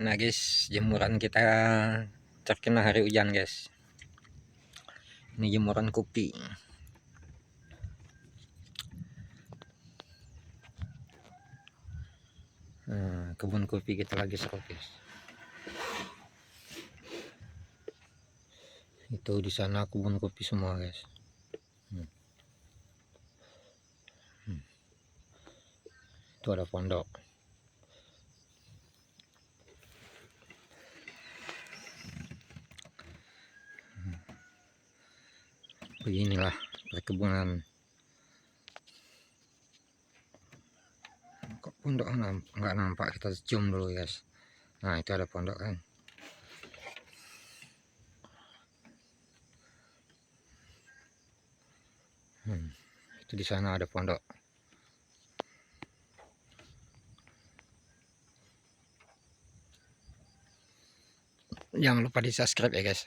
Nah guys, jemuran kita terkena hari hujan guys. Ini jemuran kopi. Nah, kebun kopi kita lagi serut guys. Itu di sana kebun kopi semua guys. Itu ada pondok. Beginilah perkebunan. Kok pondok nggak nampak, kita zoom dulu guys. Nah itu ada pondok kan. Itu di sana ada pondok. Jangan lupa di subscribe ya guys.